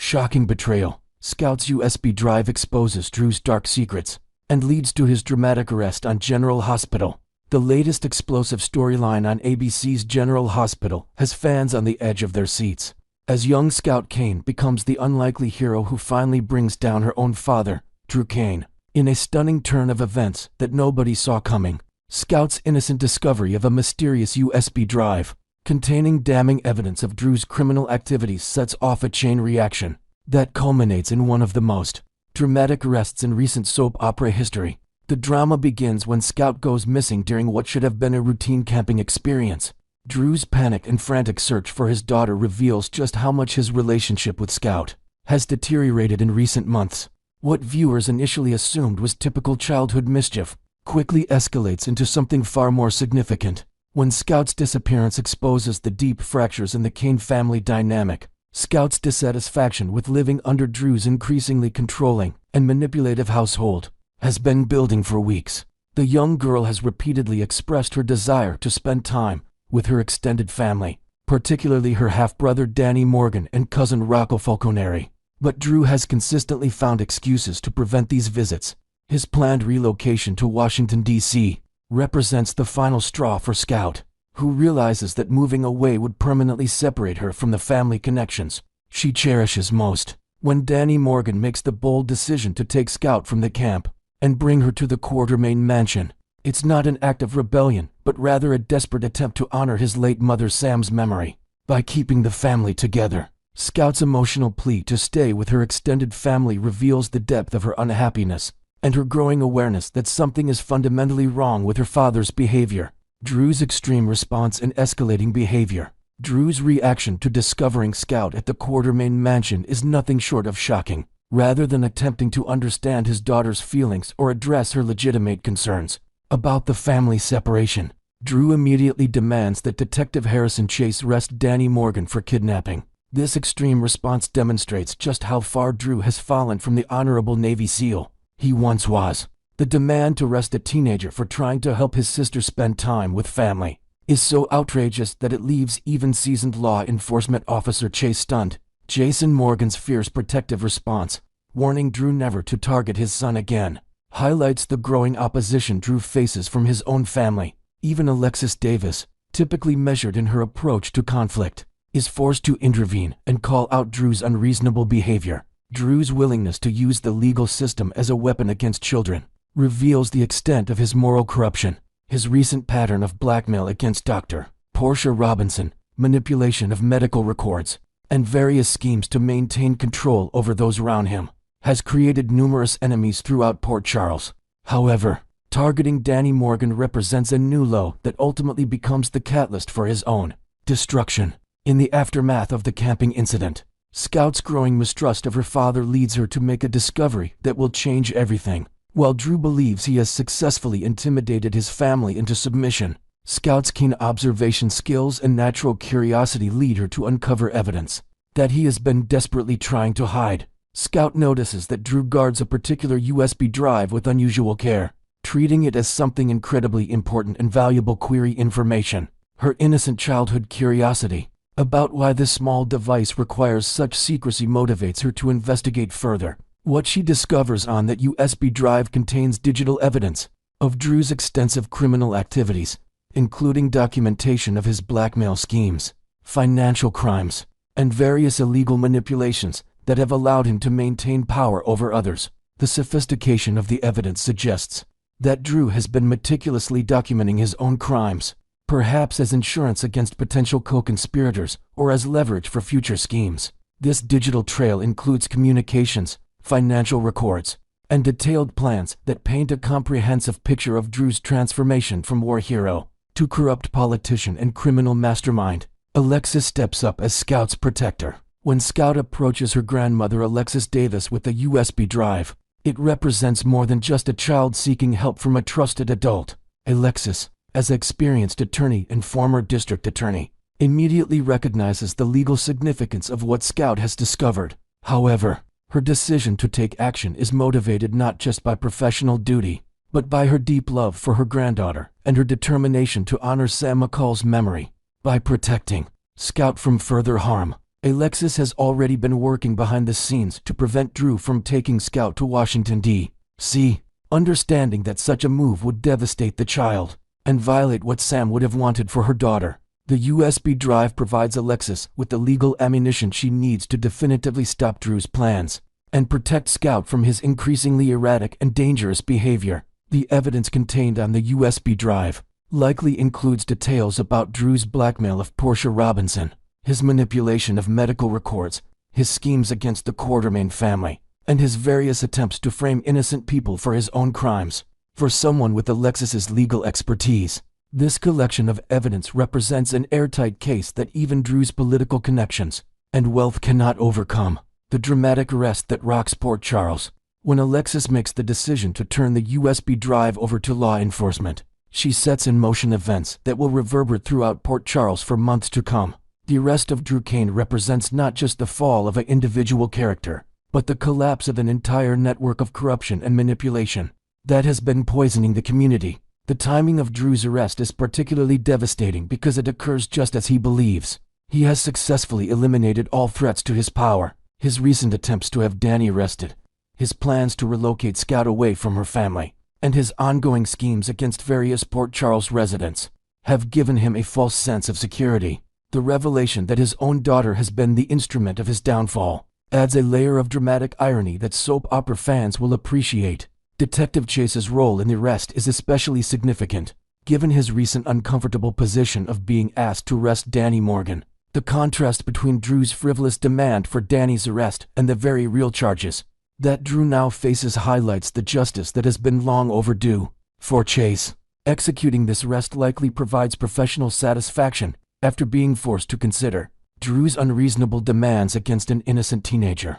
Shocking betrayal. Scout's USB drive exposes Drew's dark secrets and leads to his dramatic arrest on General Hospital. The latest explosive storyline on ABC's General Hospital has fans on the edge of their seats, as young Scout Cain becomes the unlikely hero who finally brings down her own father, Drew Cain. In a stunning turn of events that nobody saw coming, Scout's innocent discovery of a mysterious USB drive containing damning evidence of Drew's criminal activities sets off a chain reaction that culminates in one of the most dramatic arrests in recent soap opera history. The drama begins when Scout goes missing during what should have been a routine camping experience. Drew's panic and frantic search for his daughter reveals just how much his relationship with Scout has deteriorated in recent months. What viewers initially assumed was typical childhood mischief quickly escalates into something far more significant when Scout's disappearance exposes the deep fractures in the Cain family dynamic. Scout's dissatisfaction with living under Drew's increasingly controlling and manipulative household has been building for weeks. The young girl has repeatedly expressed her desire to spend time with her extended family, particularly her half-brother Danny Morgan and cousin Rocco Falconeri. But Drew has consistently found excuses to prevent these visits. His planned relocation to Washington, D.C. represents the final straw for Scout, who realizes that moving away would permanently separate her from the family connections she cherishes most. When Danny Morgan makes the bold decision to take Scout from the camp and bring her to the Quartermain mansion, it's not an act of rebellion, but rather a desperate attempt to honor his late mother Sam's memory by keeping the family together. Scout's emotional plea to stay with her extended family reveals the depth of her unhappiness and her growing awareness that something is fundamentally wrong with her father's behavior. Drew's extreme response and escalating behavior. Drew's reaction to discovering Scout at the Quartermain mansion is nothing short of shocking. Rather than attempting to understand his daughter's feelings or address her legitimate concerns about the family separation, Drew immediately demands that Detective Harrison Chase arrest Danny Morgan for kidnapping. This extreme response demonstrates just how far Drew has fallen from the honorable Navy SEAL he once was. The demand to arrest a teenager for trying to help his sister spend time with family is so outrageous that it leaves even seasoned law enforcement officer Chase stunned. Jason Morgan's fierce protective response, warning Drew never to target his son again, highlights the growing opposition Drew faces from his own family. Even Alexis Davis, typically measured in her approach to conflict, is forced to intervene and call out Drew's unreasonable behavior. Drew's willingness to use the legal system as a weapon against children reveals the extent of his moral corruption. His recent pattern of blackmail against Dr. Portia Robinson, manipulation of medical records, and various schemes to maintain control over those around him has created numerous enemies throughout Port Charles. However, targeting Danny Morgan represents a new low that ultimately becomes the catalyst for his own destruction. In the aftermath of the camping incident, Scout's growing mistrust of her father leads her to make a discovery that will change everything. While Drew believes he has successfully intimidated his family into submission, Scout's keen observation skills and natural curiosity lead her to uncover evidence that he has been desperately trying to hide. Scout notices that Drew guards a particular USB drive with unusual care, treating it as something incredibly important and valuable. Query information. Her innocent childhood curiosity about why this small device requires such secrecy motivates her to investigate further. What she discovers on that USB drive contains digital evidence of Drew's extensive criminal activities, including documentation of his blackmail schemes, financial crimes, and various illegal manipulations that have allowed him to maintain power over others. The sophistication of the evidence suggests that Drew has been meticulously documenting his own crimes, perhaps as insurance against potential co-conspirators or as leverage for future schemes. This digital trail includes communications, financial records, and detailed plans that paint a comprehensive picture of Drew's transformation from war hero to corrupt politician and criminal mastermind. Alexis steps up as Scout's protector. When Scout approaches her grandmother Alexis Davis with a USB drive, it represents more than just a child seeking help from a trusted adult. Alexis, as an experienced attorney and former district attorney, immediately recognizes the legal significance of what Scout has discovered. However, her decision to take action is motivated not just by professional duty, but by her deep love for her granddaughter and her determination to honor Sam McCall's memory. By protecting Scout from further harm, Alexis has already been working behind the scenes to prevent Drew from taking Scout to Washington, D.C., understanding that such a move would devastate the child and violate what Sam would have wanted for her daughter. The USB drive provides Alexis with the legal ammunition she needs to definitively stop Drew's plans and protect Scout from his increasingly erratic and dangerous behavior. The evidence contained on the USB drive likely includes details about Drew's blackmail of Portia Robinson, his manipulation of medical records, his schemes against the Quartermain family, and his various attempts to frame innocent people for his own crimes. For someone with Alexis's legal expertise, this collection of evidence represents an airtight case that even Drew's political connections and wealth cannot overcome. The dramatic arrest that rocks Port Charles. When Alexis makes the decision to turn the USB drive over to law enforcement, she sets in motion events that will reverberate throughout Port Charles for months to come. The arrest of Drew Cain represents not just the fall of an individual character, but the collapse of an entire network of corruption and manipulation that has been poisoning the community. The timing of Drew's arrest is particularly devastating because it occurs just as he believes he has successfully eliminated all threats to his power. His recent attempts to have Danny arrested, his plans to relocate Scout away from her family, and his ongoing schemes against various Port Charles residents have given him a false sense of security. The revelation that his own daughter has been the instrument of his downfall adds a layer of dramatic irony that soap opera fans will appreciate. Detective Chase's role in the arrest is especially significant, given his recent uncomfortable position of being asked to arrest Danny Morgan. The contrast between Drew's frivolous demand for Danny's arrest and the very real charges that Drew now faces highlights the justice that has been long overdue. For Chase, executing this arrest likely provides professional satisfaction after being forced to consider Drew's unreasonable demands against an innocent teenager.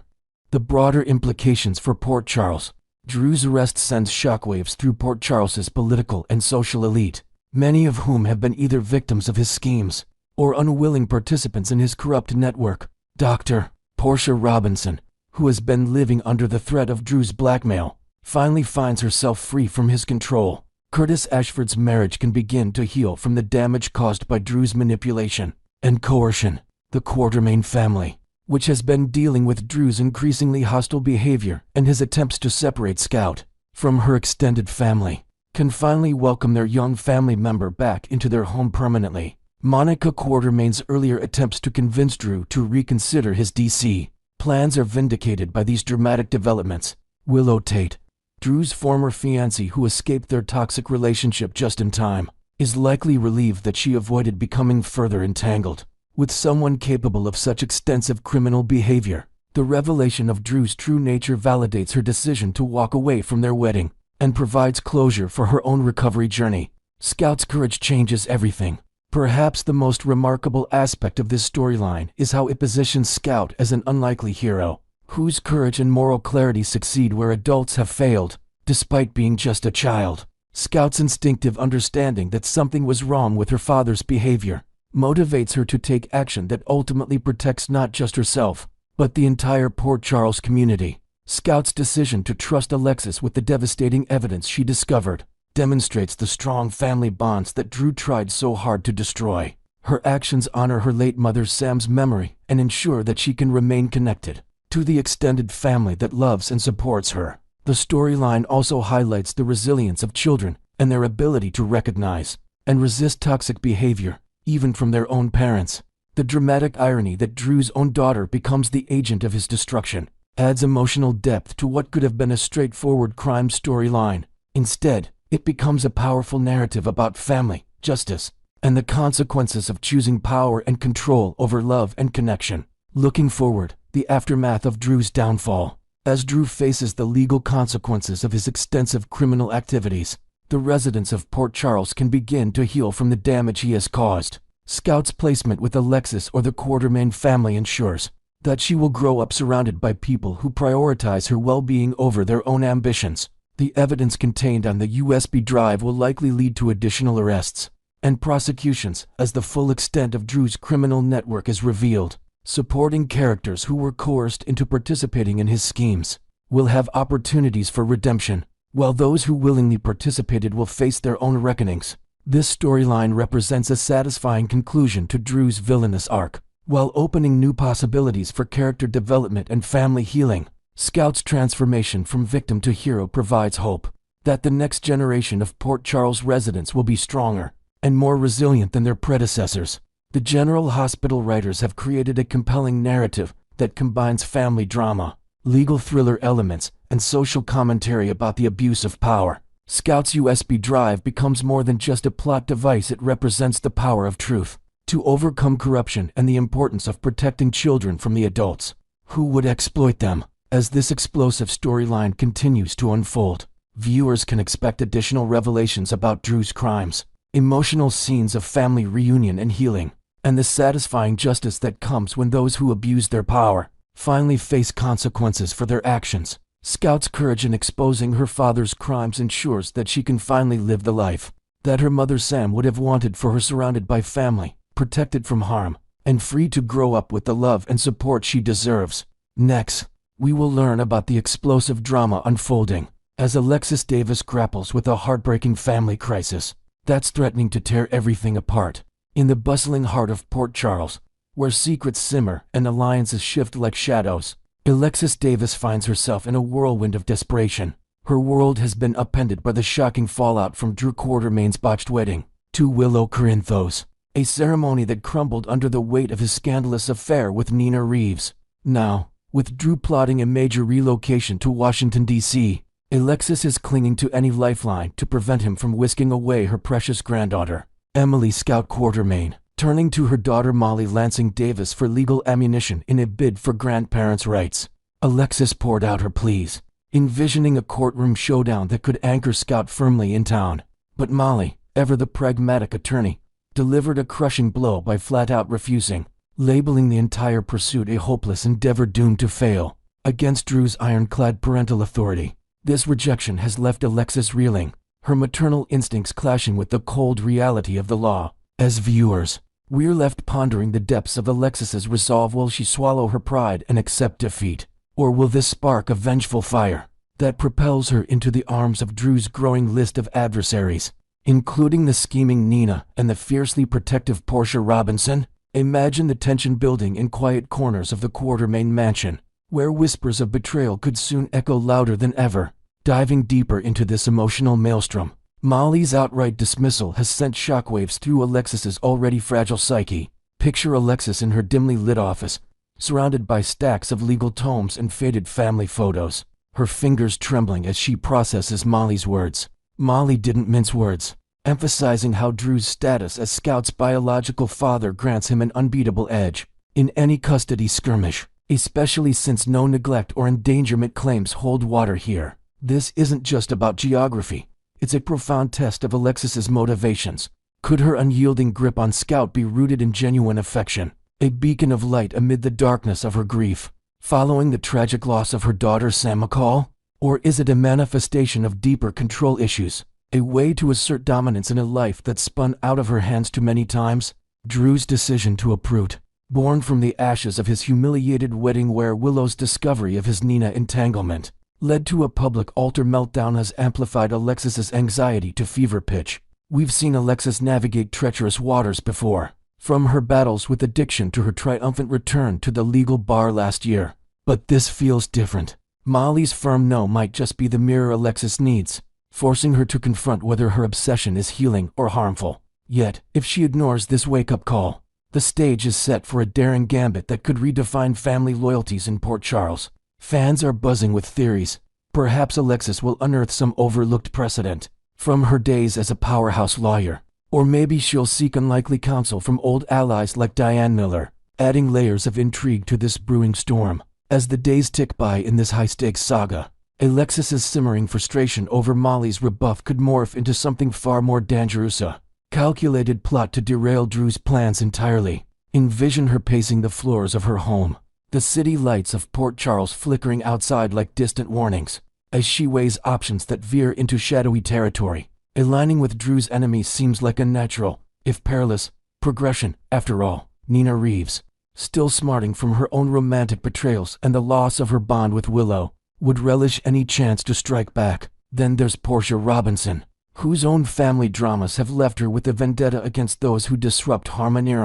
The broader implications for Port Charles. Drew's arrest sends shockwaves through Port Charles's political and social elite, many of whom have been either victims of his schemes or unwilling participants in his corrupt network. Dr. Portia Robinson, who has been living under the threat of Drew's blackmail, finally finds herself free from his control. Curtis Ashford's marriage can begin to heal from the damage caused by Drew's manipulation and coercion. The Quartermain family, which has been dealing with Drew's increasingly hostile behavior and his attempts to separate Scout from her extended family, can finally welcome their young family member back into their home permanently. Monica Quartermain's earlier attempts to convince Drew to reconsider his DC plans are vindicated by these dramatic developments. Willow Tate, Drew's former fiancée who escaped their toxic relationship just in time, is likely relieved that she avoided becoming further entangled with someone capable of such extensive criminal behavior. The revelation of Drew's true nature validates her decision to walk away from their wedding and provides closure for her own recovery journey. Scout's courage changes everything. Perhaps the most remarkable aspect of this storyline is how it positions Scout as an unlikely hero, whose courage and moral clarity succeed where adults have failed, despite being just a child. Scout's instinctive understanding that something was wrong with her father's behavior motivates her to take action that ultimately protects not just herself, but the entire Port Charles community. Scout's decision to trust Alexis with the devastating evidence she discovered demonstrates the strong family bonds that Drew tried so hard to destroy. Her actions honor her late mother Sam's memory and ensure that she can remain connected to the extended family that loves and supports her. The storyline also highlights the resilience of children and their ability to recognize and resist toxic behavior, even from their own parents. The dramatic irony that Drew's own daughter becomes the agent of his destruction adds emotional depth to what could have been a straightforward crime storyline. Instead, it becomes a powerful narrative about family, justice, and the consequences of choosing power and control over love and connection. Looking forward, the aftermath of Drew's downfall. As Drew faces the legal consequences of his extensive criminal activities, the residents of Port Charles can begin to heal from the damage he has caused. Scout's placement with Alexis or the Quartermain family ensures that she will grow up surrounded by people who prioritize her well-being over their own ambitions. The evidence contained on the USB drive will likely lead to additional arrests and prosecutions as the full extent of Drew's criminal network is revealed. Supporting characters who were coerced into participating in his schemes will have opportunities for redemption, while those who willingly participated will face their own reckonings. This storyline represents a satisfying conclusion to Drew's villainous arc, while opening new possibilities for character development and family healing. Scout's transformation from victim to hero provides hope that the next generation of Port Charles residents will be stronger and more resilient than their predecessors. The General Hospital writers have created a compelling narrative that combines family drama, legal thriller elements, and social commentary about the abuse of power. Scout's USB drive becomes more than just a plot device. It represents the power of truth to overcome corruption and the importance of protecting children from the adults who would exploit them. As this explosive storyline continues to unfold, viewers can expect additional revelations about Drew's crimes, emotional scenes of family reunion and healing, and the satisfying justice that comes when those who abuse their power finally face consequences for their actions. Scout's courage in exposing her father's crimes ensures that she can finally live the life that her mother Sam would have wanted for her, surrounded by family, protected from harm, and free to grow up with the love and support she deserves. Next, we will learn about the explosive drama unfolding as Alexis Davis grapples with a heartbreaking family crisis that's threatening to tear everything apart. In the bustling heart of Port Charles, where secrets simmer and alliances shift like shadows, Alexis Davis finds herself in a whirlwind of desperation. Her world has been upended by the shocking fallout from Drew Cain's botched wedding to Willow Corinthos, a ceremony that crumbled under the weight of his scandalous affair with Nina Reeves. Now, with Drew plotting a major relocation to Washington, D.C., Alexis is clinging to any lifeline to prevent him from whisking away her precious granddaughter, Emily Scout Quartermain. Turning to her daughter Molly Lansing Davis for legal ammunition in a bid for grandparents' rights, Alexis poured out her pleas, envisioning a courtroom showdown that could anchor Scout firmly in town. But Molly, ever the pragmatic attorney, delivered a crushing blow by flat-out refusing, labeling the entire pursuit a hopeless endeavor doomed to fail. Against Drew's ironclad parental authority, this rejection has left Alexis reeling, her maternal instincts clashing with the cold reality of the law. As viewers, we're left pondering the depths of Alexis's resolve. Will she swallow her pride and accept defeat? Or will this spark a vengeful fire that propels her into the arms of Drew's growing list of adversaries, including the scheming Nina and the fiercely protective Portia Robinson? Imagine the tension building in quiet corners of the Quartermain mansion, where whispers of betrayal could soon echo louder than ever. Diving deeper into this emotional maelstrom, Molly's outright dismissal has sent shockwaves through Alexis's already fragile psyche. Picture Alexis in her dimly lit office, surrounded by stacks of legal tomes and faded family photos, her fingers trembling as she processes Molly's words. Molly didn't mince words, emphasizing how Drew's status as Scout's biological father grants him an unbeatable edge in any custody skirmish, especially since no neglect or endangerment claims hold water here. This isn't just about geography. It's a profound test of Alexis's motivations. Could her unyielding grip on Scout be rooted in genuine affection, a beacon of light amid the darkness of her grief, following the tragic loss of her daughter Sam McCall? Or is it a manifestation of deeper control issues, a way to assert dominance in a life that spun out of her hands too many times? Drew's decision to uproot, born from the ashes of his humiliated wedding, where Willow's discovery of his Nina entanglement led to a public altar meltdown, has amplified Alexis's anxiety to fever pitch. We've seen Alexis navigate treacherous waters before, from her battles with addiction to her triumphant return to the legal bar last year. But this feels different. Molly's firm no might just be the mirror Alexis needs, forcing her to confront whether her obsession is healing or harmful. Yet, if she ignores this wake-up call, the stage is set for a daring gambit that could redefine family loyalties in Port Charles. Fans are buzzing with theories. Perhaps Alexis will unearth some overlooked precedent from her days as a powerhouse lawyer. Or maybe she'll seek unlikely counsel from old allies like Diane Miller, adding layers of intrigue to this brewing storm. As the days tick by in this high-stakes saga, Alexis's simmering frustration over Molly's rebuff could morph into something far more dangerous, a calculated plot to derail Drew's plans entirely. Envision her pacing the floors of her home, the city lights of Port Charles flickering outside like distant warnings, as she weighs options that veer into shadowy territory. Aligning with Drew's enemies seems like a natural, if perilous, progression. After all, Nina Reeves, still smarting from her own romantic betrayals and the loss of her bond with Willow, would relish any chance to strike back. Then there's Portia Robinson, whose own family dramas have left her with a vendetta against those who disrupt harmony.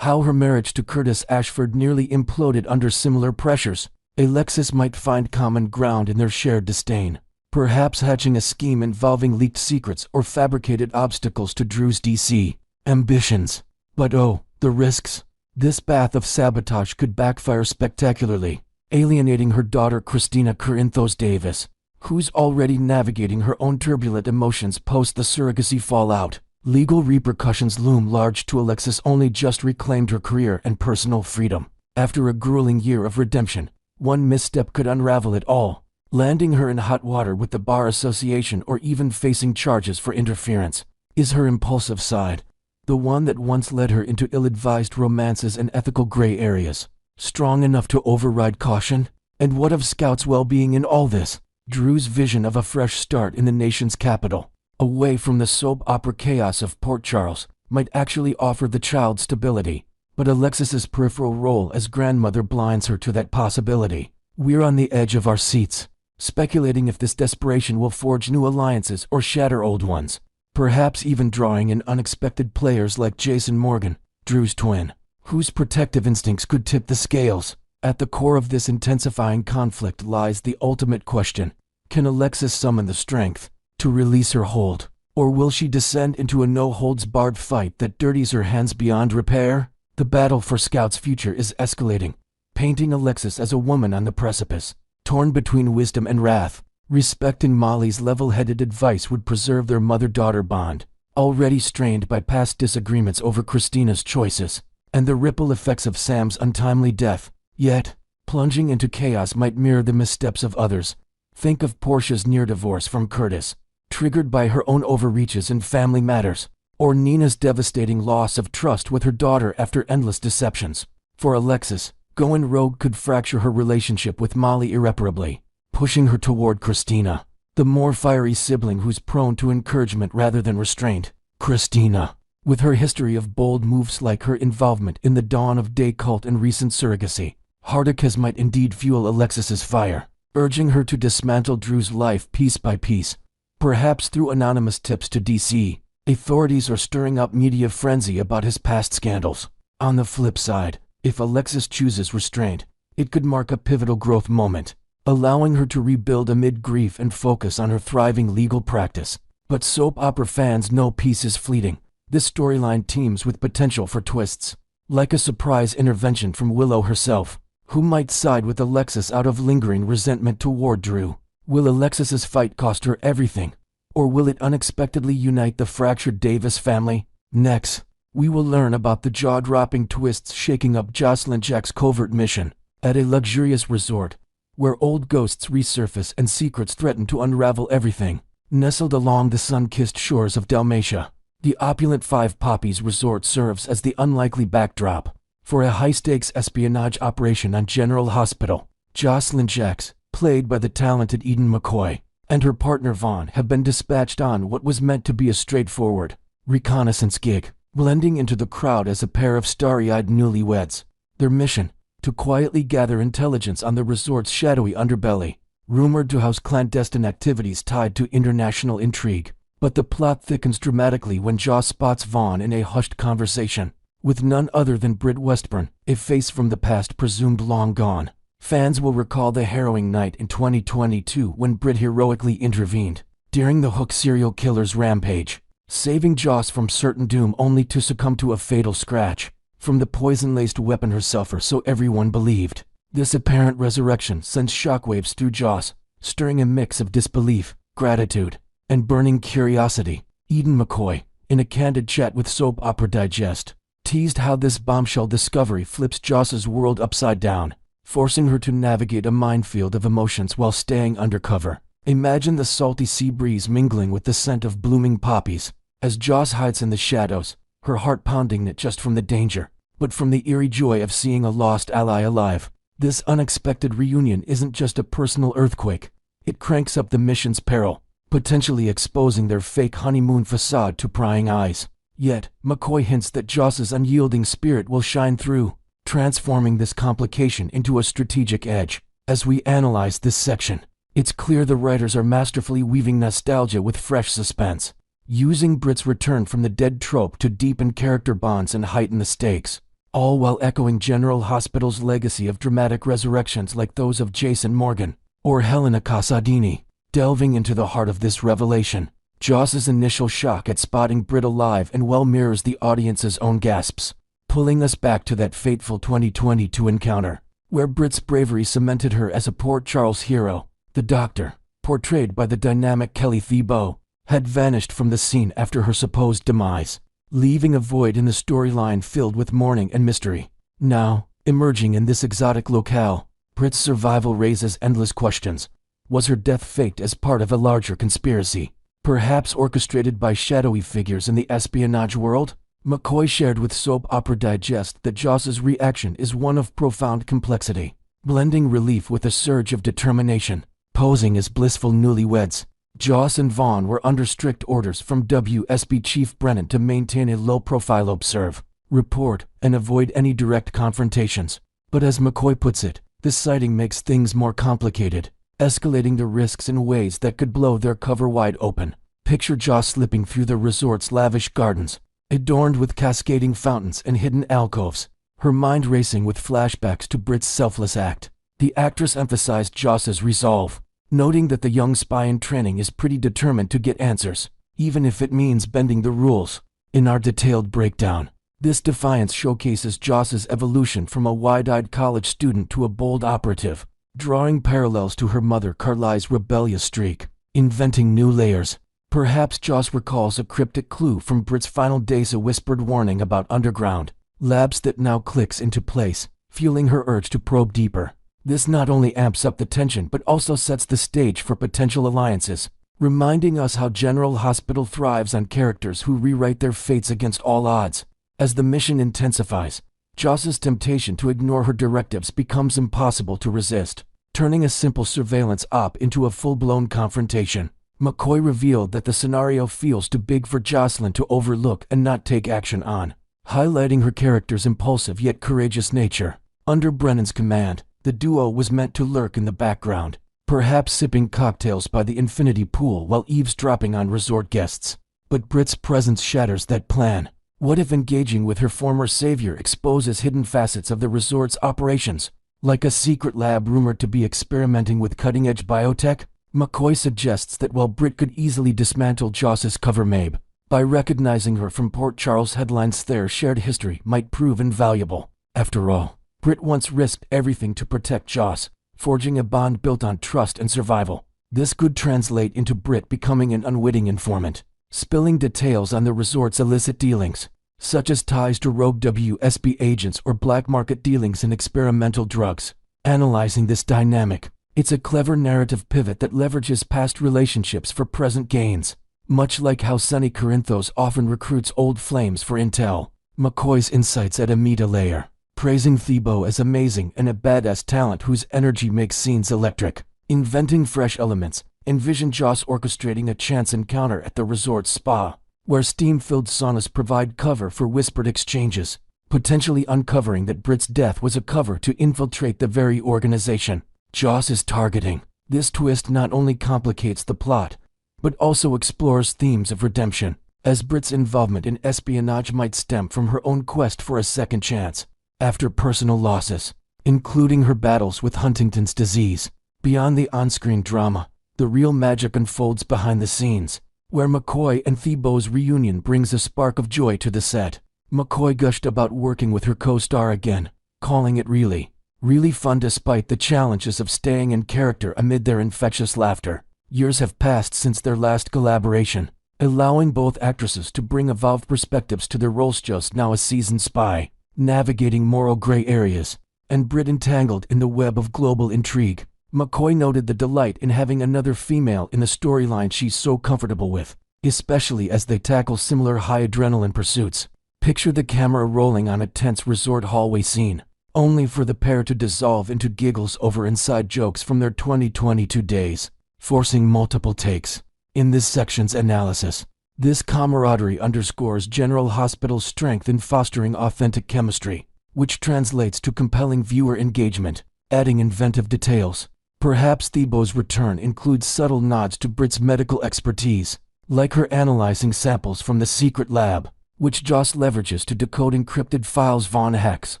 How her marriage to Curtis Ashford nearly imploded under similar pressures. Alexis might find common ground in their shared disdain, perhaps hatching a scheme involving leaked secrets or fabricated obstacles to Drew's DC ambitions. But oh, the risks. This path of sabotage could backfire spectacularly, alienating her daughter Christina Corinthos Davis, who's already navigating her own turbulent emotions post the surrogacy fallout. Legal repercussions loom large to Alexis only just reclaimed her career and personal freedom. After a grueling year of redemption, one misstep could unravel it all, landing her in hot water with the Bar Association or even facing charges for interference. Is her impulsive side, the one that once led her into ill-advised romances and ethical gray areas, strong enough to override caution? And what of Scout's well-being in all this? Drew's vision of a fresh start in the nation's capital, away from the soap opera chaos of Port Charles, might actually offer the child stability. But Alexis's peripheral role as grandmother blinds her to that possibility. We're on the edge of our seats, speculating if this desperation will forge new alliances or shatter old ones, perhaps even drawing in unexpected players like Jason Morgan, Drew's twin, whose protective instincts could tip the scales. At the core of this intensifying conflict lies the ultimate question: can Alexis summon the strength to release her hold, or will she descend into a no-holds-barred fight that dirties her hands beyond repair? The battle for Scout's future is escalating, painting Alexis as a woman on the precipice, torn between wisdom and wrath. Respecting Molly's level-headed advice would preserve their mother-daughter bond, already strained by past disagreements over Christina's choices, and the ripple effects of Sam's untimely death. Yet, plunging into chaos might mirror the missteps of others. Think of Portia's near divorce from Curtis, triggered by her own overreaches in family matters, or Nina's devastating loss of trust with her daughter after endless deceptions. For Alexis, going rogue could fracture her relationship with Molly irreparably, pushing her toward Christina, the more fiery sibling who's prone to encouragement rather than restraint. Christina, with her history of bold moves like her involvement in the Dawn of Day cult and recent surrogacy, Hardicas might indeed fuel Alexis's fire, urging her to dismantle Drew's life piece by piece, perhaps through anonymous tips to DC authorities or stirring up media frenzy about his past scandals. On the flip side, if Alexis chooses restraint, it could mark a pivotal growth moment, allowing her to rebuild amid grief and focus on her thriving legal practice. But soap opera fans know peace is fleeting. This storyline teems with potential for twists, like a surprise intervention from Willow herself, who might side with Alexis out of lingering resentment toward Drew. Will Alexis's fight cost her everything, or will it unexpectedly unite the fractured Davis family? Next, we will learn about the jaw-dropping twists shaking up Josslyn Jack's covert mission at a luxurious resort, where old ghosts resurface and secrets threaten to unravel everything. Nestled along the sun-kissed shores of Dalmatia, the opulent Five Poppies resort serves as the unlikely backdrop for a high-stakes espionage operation on General Hospital. Josslyn Jax, played by the talented Eden McCoy, and her partner Vaughn have been dispatched on what was meant to be a straightforward reconnaissance gig, blending into the crowd as a pair of starry-eyed newlyweds. Their mission: to quietly gather intelligence on the resort's shadowy underbelly, rumored to house clandestine activities tied to international intrigue. But the plot thickens dramatically when Joss spots Vaughn in a hushed conversation with none other than Britt Westburn, a face from the past presumed long gone. Fans will recall the harrowing night in 2022 when Britt heroically intervened during the Hook serial killer's rampage, saving Joss from certain doom only to succumb to a fatal scratch from the poison-laced weapon herself, or so everyone believed. This apparent resurrection sends shockwaves through Joss, stirring a mix of disbelief, gratitude, and burning curiosity. Eden McCoy, in a candid chat with Soap Opera Digest, teased how this bombshell discovery flips Joss's world upside down, forcing her to navigate a minefield of emotions while staying undercover. Imagine the salty sea breeze mingling with the scent of blooming poppies, as Joss hides in the shadows, her heart pounding not just from the danger, but from the eerie joy of seeing a lost ally alive. This unexpected reunion isn't just a personal earthquake, it cranks up the mission's peril, potentially exposing their fake honeymoon facade to prying eyes. Yet, McCoy hints that Joss's unyielding spirit will shine through, transforming this complication into a strategic edge. As we analyze this section, it's clear the writers are masterfully weaving nostalgia with fresh suspense, using Britt's return from the dead trope to deepen character bonds and heighten the stakes. all while echoing General Hospital's legacy of dramatic resurrections like those of Jason Morgan or Helena Casadini. Delving into the heart of this revelation, Joss's initial shock at spotting Britt alive and well mirrors the audience's own gasps, pulling us back to that fateful 2022 encounter, where Britt's bravery cemented her as a Port Charles hero. The doctor, portrayed by the dynamic Kelly Thiebaud, had vanished from the scene after her supposed demise, leaving a void in the storyline filled with mourning and mystery. Now, emerging in this exotic locale, Britt's survival raises endless questions. Was her death faked as part of a larger conspiracy, perhaps orchestrated by shadowy figures in the espionage world? McCoy shared with Soap Opera Digest that Joss's reaction is one of profound complexity, blending relief with a surge of determination. Posing as blissful newlyweds, Joss and Vaughn were under strict orders from WSB Chief Brennan to maintain a low profile, observe, report, and avoid any direct confrontations. But as McCoy puts it, this sighting makes things more complicated, escalating the risks in ways that could blow their cover wide open. Picture Joss slipping through the resort's lavish gardens, adorned with cascading fountains and hidden alcoves, her mind racing with flashbacks to Britt's selfless act. The actress emphasized Joss's resolve, noting that the young spy in training is pretty determined to get answers, even if it means bending the rules. In our detailed breakdown, this defiance showcases Joss's evolution from a wide-eyed college student to a bold operative, drawing parallels to her mother Carly's rebellious streak. Inventing new layers. Perhaps Joss recalls a cryptic clue from Britt's final days, a whispered warning about underground labs that now clicks into place, fueling her urge to probe deeper. This not only amps up the tension but also sets the stage for potential alliances, reminding us how General Hospital thrives on characters who rewrite their fates against all odds. As the mission intensifies, Joss's temptation to ignore her directives becomes impossible to resist, turning a simple surveillance op into a full-blown confrontation. McCoy revealed that the scenario feels too big for Josslyn to overlook and not take action on, highlighting her character's impulsive yet courageous nature. Under Brennan's command, the duo was meant to lurk in the background, perhaps sipping cocktails by the infinity pool while eavesdropping on resort guests. But Britt's presence shatters that plan. What if engaging with her former savior exposes hidden facets of the resort's operations, like a secret lab rumored to be experimenting with cutting-edge biotech? McCoy suggests that while Britt could easily dismantle Joss's cover Mabe, by recognizing her from Port Charles headlines, their shared history might prove invaluable. After all, Britt once risked everything to protect Joss, forging a bond built on trust and survival. This could translate into Britt becoming an unwitting informant, spilling details on the resort's illicit dealings, such as ties to rogue WSB agents or black market dealings in experimental drugs. Analyzing this dynamic, it's a clever narrative pivot that leverages past relationships for present gains, much like how Sonny Corinthos often recruits old flames for intel. McCoy's insights add a meta layer, praising Thiebaud as amazing and a badass talent whose energy makes scenes electric. Inventing fresh elements, envision Joss orchestrating a chance encounter at the resort's spa, where steam-filled saunas provide cover for whispered exchanges, potentially uncovering that Britt's death was a cover to infiltrate the very organization Joss is targeting. This twist not only complicates the plot, but also explores themes of redemption, as Britt's involvement in espionage might stem from her own quest for a second chance, after personal losses, including her battles with Huntington's disease. Beyond the on-screen drama, the real magic unfolds behind the scenes, where McCoy and Thiebaud's reunion brings a spark of joy to the set. McCoy gushed about working with her co-star again, calling it really fun despite the challenges of staying in character amid their infectious laughter. Years have passed since their last collaboration, allowing both actresses to bring evolved perspectives to their roles. Joss, now a seasoned spy, navigating moral gray areas, and Britt entangled in the web of global intrigue. McCoy noted the delight in having another female in the storyline she's so comfortable with, especially as they tackle similar high-adrenaline pursuits. Picture the camera rolling on a tense resort hallway scene, only for the pair to dissolve into giggles over inside jokes from their 2022 days, forcing multiple takes. In this section's analysis, this camaraderie underscores General Hospital's strength in fostering authentic chemistry, which translates to compelling viewer engagement, adding inventive details. Perhaps Thiebaud's return includes subtle nods to Britt's medical expertise, like her analyzing samples from the secret lab, which Joss leverages to decode encrypted files Vaughn hacks.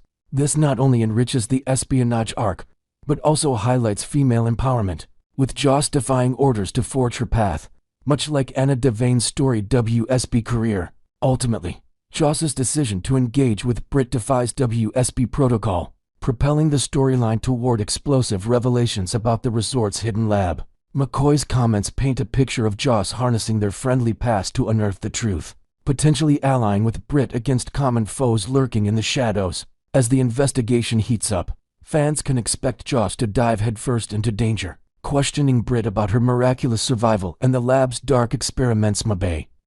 This not only enriches the espionage arc, but also highlights female empowerment, with Joss defying orders to forge her path, much like Anna Devane's storied WSB career. Ultimately, Joss's decision to engage with Britt defies WSB protocol, propelling the storyline toward explosive revelations about the resort's hidden lab. McCoy's comments paint a picture of Joss harnessing their friendly past to unearth the truth, potentially allying with Britt against common foes lurking in the shadows. As the investigation heats up, fans can expect Joss to dive headfirst into danger, questioning Britt about her miraculous survival and the lab's dark experiments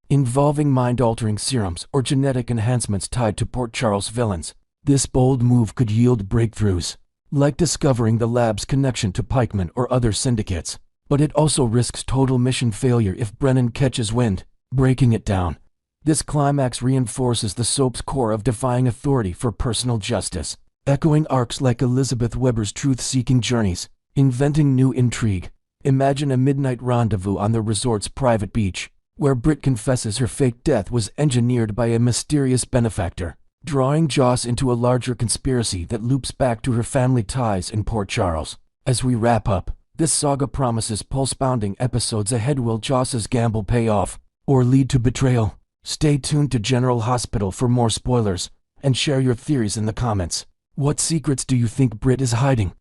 involving mind-altering serums or genetic enhancements tied to Port Charles villains. This bold move could yield breakthroughs, like discovering the lab's connection to pikemen or other syndicates. But it also risks total mission failure if Brennan catches wind, breaking it down. This climax reinforces the soap's core of defying authority for personal justice, echoing arcs like Elizabeth Weber's truth-seeking journeys, inventing new intrigue. Imagine a midnight rendezvous on the resort's private beach, where Britt confesses her fake death was engineered by a mysterious benefactor, drawing Joss into a larger conspiracy that loops back to her family ties in Port Charles. As we wrap up, this saga promises pulse-pounding episodes ahead. Will Joss's gamble pay off, or lead to betrayal? Stay tuned to General Hospital for more spoilers, and share your theories in the comments. What secrets do you think Britt is hiding?